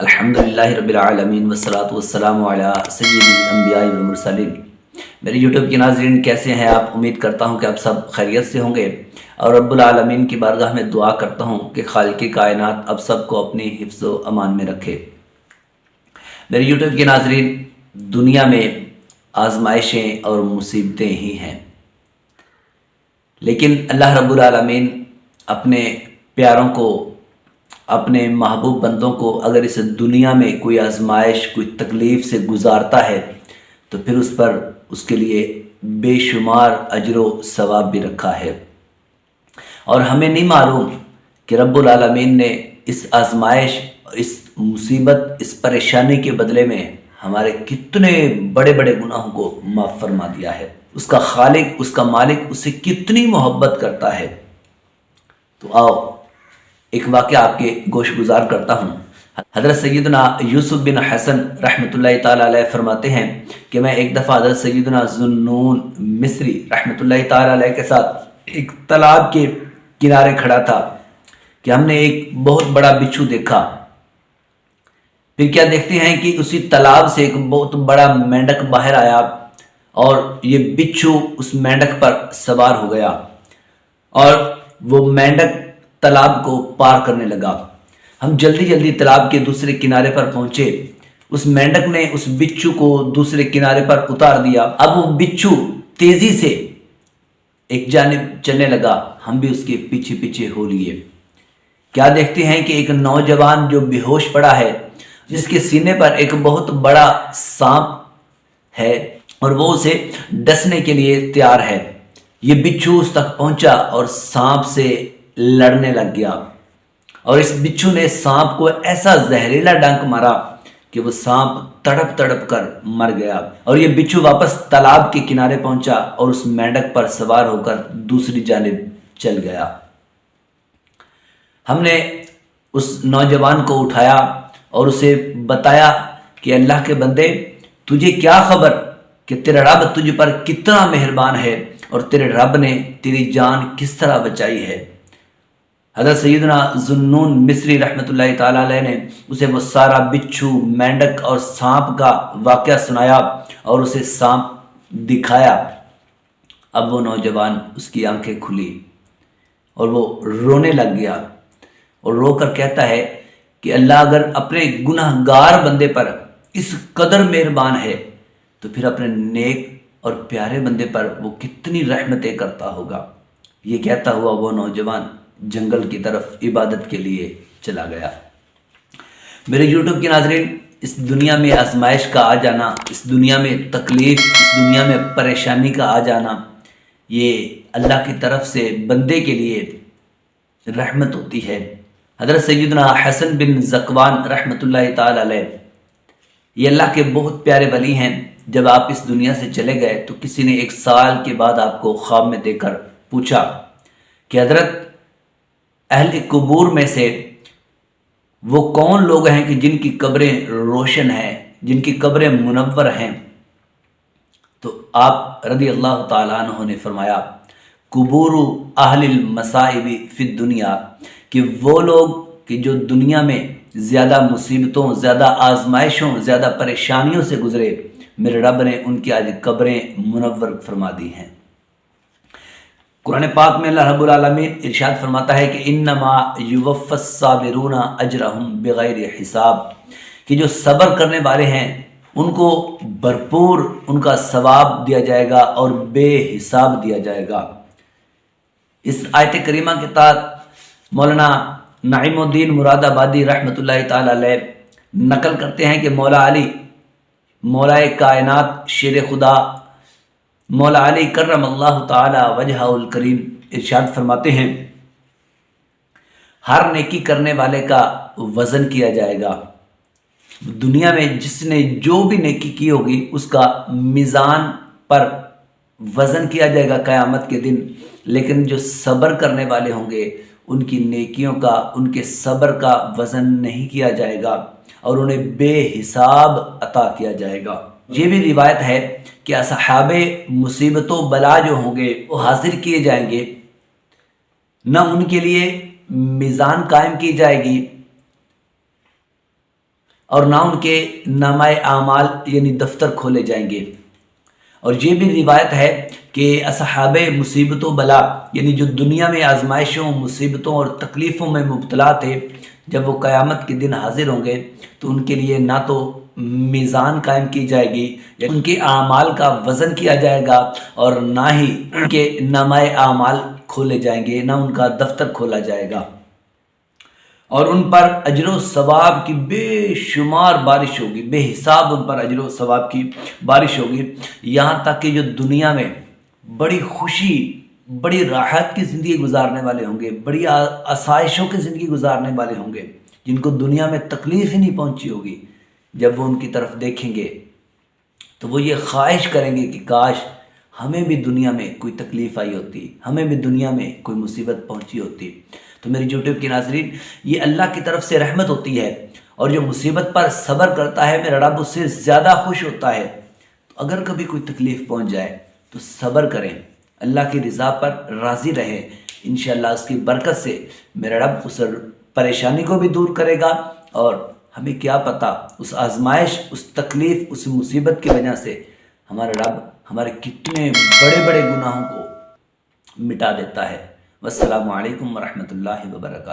الحمدللہ رب العالمین والصلاة والسلام علی سید الانبیاء والمرسلین۔ میرے یوٹیوب کے ناظرین کیسے ہیں آپ؟ امید کرتا ہوں کہ آپ سب خیریت سے ہوں گے، اور رب العالمین کی بارگاہ میں دعا کرتا ہوں کہ خالق کائنات اب سب کو اپنی حفظ و امان میں رکھے۔ میرے یوٹیوب کے ناظرین، دنیا میں آزمائشیں اور مصیبتیں ہی ہیں، لیکن اللہ رب العالمین اپنے پیاروں کو، اپنے محبوب بندوں کو اگر اس دنیا میں کوئی آزمائش، کوئی تکلیف سے گزارتا ہے تو پھر اس پر اس کے لیے بے شمار اجر و ثواب بھی رکھا ہے۔ اور ہمیں نہیں معلوم کہ رب العالمین نے اس آزمائش، اس مصیبت، اس پریشانی کے بدلے میں ہمارے کتنے بڑے بڑے گناہوں کو معاف فرما دیا ہے۔ اس کا خالق، اس کا مالک اس سے کتنی محبت کرتا ہے۔ تو آؤ ایک واقعہ آپ کے گوش گزار کرتا ہوں۔ حضرت سیدنا یوسف بن حسن رحمۃ اللہ تعالیٰ علیہ فرماتے ہیں کہ میں ایک دفعہ حضرت سیدنا ذوالنون مصری رحمۃ اللہ تعالیٰ علیہ کے ساتھ ایک تالاب کے کنارے کھڑا تھا کہ ہم نے ایک بہت بڑا بچھو دیکھا۔ پھر کیا دیکھتے ہیں کہ اسی تالاب سے ایک بہت بڑا مینڈک باہر آیا اور یہ بچھو اس مینڈک پر سوار ہو گیا، اور وہ مینڈک تالاب کو پار کرنے لگا۔ ہم جلدی جلدی تالاب کے دوسرے کنارے پر پہنچے۔ اس مینڈک نے اس بچھو کو دوسرے کنارے پر اتار دیا۔ اب وہ بچھو تیزی سے ایک جانب چلنے لگا، ہم بھی اس کے پیچھے پیچھے ہو لیے۔ کیا دیکھتے ہیں کہ ایک نوجوان جو بے ہوش پڑا ہے، جس کے سینے پر ایک بہت بڑا سانپ ہے اور وہ اسے ڈسنے کے لیے تیار ہے۔ یہ بچھو اس تک پہنچا اور سانپ سے لڑنے لگ گیا، اور اس بچھو نے سانپ کو ایسا زہریلا ڈنک مارا کہ وہ سانپ تڑپ تڑپ کر مر گیا، اور یہ بچھو واپس تالاب کے کنارے پہنچا اور اس مینڈک پر سوار ہو کر دوسری جانب چل گیا۔ ہم نے اس نوجوان کو اٹھایا اور اسے بتایا کہ اللہ کے بندے، تجھے کیا خبر کہ تیرا رب تجھ پر کتنا مہربان ہے اور تیرے رب نے تیری جان کس طرح بچائی ہے۔ حضرت سیدنا ذوالنون مصری رحمۃ اللہ تعالیٰ علیہ نے اسے وہ سارا بچھو، مینڈک اور سانپ کا واقعہ سنایا اور اسے سانپ دکھایا۔ اب وہ نوجوان، اس کی آنکھیں کھلی اور وہ رونے لگ گیا، اور رو کر کہتا ہے کہ اللہ اگر اپنے گناہ گار بندے پر اس قدر مہربان ہے تو پھر اپنے نیک اور پیارے بندے پر وہ کتنی رحمتیں کرتا ہوگا۔ یہ کہتا ہوا وہ نوجوان جنگل کی طرف عبادت کے لیے چلا گیا۔ میرے یوٹیوب کے ناظرین، اس دنیا میں آزمائش کا آ جانا، اس دنیا میں تکلیف، اس دنیا میں پریشانی کا آ جانا، یہ اللہ کی طرف سے بندے کے لیے رحمت ہوتی ہے۔ حضرت سیدنا حسن بن ذکوان رحمۃ اللہ تعالی علیہ، یہ اللہ کے بہت پیارے ولی ہیں۔ جب آپ اس دنیا سے چلے گئے تو کسی نے 1 سال کے بعد آپ کو خواب میں دیکھ کر پوچھا کہ حضرت، اہل قبور میں سے وہ کون لوگ ہیں کہ جن کی قبریں روشن ہیں، جن کی قبریں منور ہیں؟ تو آپ رضی اللہ تعالیٰ عنہ نے فرمایا، قبور اہل المصائب فی الدنیا، کہ وہ لوگ کہ جو دنیا میں زیادہ مصیبتوں، زیادہ آزمائشوں، زیادہ پریشانیوں سے گزرے، میرے رب نے ان کی آج قبریں منور فرما دی ہیں۔ قرآن پاک میں اللہ رب العالمین ارشاد فرماتا ہے کہ انما یوفی الصابرون اجرہم بغیر حساب، کہ جو صبر کرنے والے ہیں ان کو بھرپور ان کا ثواب دیا جائے گا اور بے حساب دیا جائے گا۔ اس آیت کریمہ کے تحت مولانا نعیم الدین مراد آبادی رحمۃ اللہ تعالی علیہ نقل کرتے ہیں کہ مولا علی، مولائے کائنات، شیر خدا مولا علی کرم اللہ تعالی وجہہ الکریم ارشاد فرماتے ہیں، ہر نیکی کرنے والے کا وزن کیا جائے گا۔ دنیا میں جس نے جو بھی نیکی کی ہوگی اس کا میزان پر وزن کیا جائے گا قیامت کے دن، لیکن جو صبر کرنے والے ہوں گے ان کی نیکیوں کا، ان کے صبر کا وزن نہیں کیا جائے گا اور انہیں بے حساب عطا کیا جائے گا۔ یہ بھی روایت ہے کہ اصحاب مصیبت و بلا جو ہوں گے وہ حاضر کیے جائیں گے، نہ ان کے لیے میزان قائم کی جائے گی، اور نہ ان کے نامہ اعمال یعنی دفتر کھولے جائیں گے۔ اور یہ بھی روایت ہے کہ اصحاب مصیبت و بلا یعنی جو دنیا میں آزمائشوں، مصیبتوں اور تکلیفوں میں مبتلا تھے، جب وہ قیامت کے دن حاضر ہوں گے تو ان کے لیے نہ تو میزان قائم کی جائے گی، ان کے اعمال کا وزن کیا جائے گا، اور نہ ہی ان کے نامہ اعمال کھولے جائیں گے، نہ ان کا دفتر کھولا جائے گا۔ اور ان پر اجر و ثواب کی بے شمار بارش ہوگی، بے حساب ان پر اجر و ثواب کی بارش ہوگی، یہاں تک کہ جو دنیا میں بڑی خوشی، بڑی راحت کی زندگی گزارنے والے ہوں گے، بڑی آسائشوں کی زندگی گزارنے والے ہوں گے، جن کو دنیا میں تکلیف ہی نہیں پہنچی ہوگی، جب وہ ان کی طرف دیکھیں گے تو وہ یہ خواہش کریں گے کہ کاش ہمیں بھی دنیا میں کوئی تکلیف آئی ہوتی، ہمیں بھی دنیا میں کوئی مصیبت پہنچی ہوتی۔ تو میری یوٹیوب کے ناظرین، یہ اللہ کی طرف سے رحمت ہوتی ہے، اور جو مصیبت پر صبر کرتا ہے میرا رب اس سے زیادہ خوش ہوتا ہے۔ تو اگر کبھی کوئی تکلیف پہنچ جائے تو صبر کریں، اللہ کی رضا پر راضی رہیں، انشاءاللہ اس کی برکت سے میرا رب اس پریشانی کو بھی دور کرے گا، اور ہمیں کیا پتہ اس آزمائش، اس تکلیف، اس مصیبت کی وجہ سے ہمارا رب ہمارے کتنے بڑے بڑے گناہوں کو مٹا دیتا ہے۔ والسلام علیکم ورحمۃ اللہ وبرکاتہ۔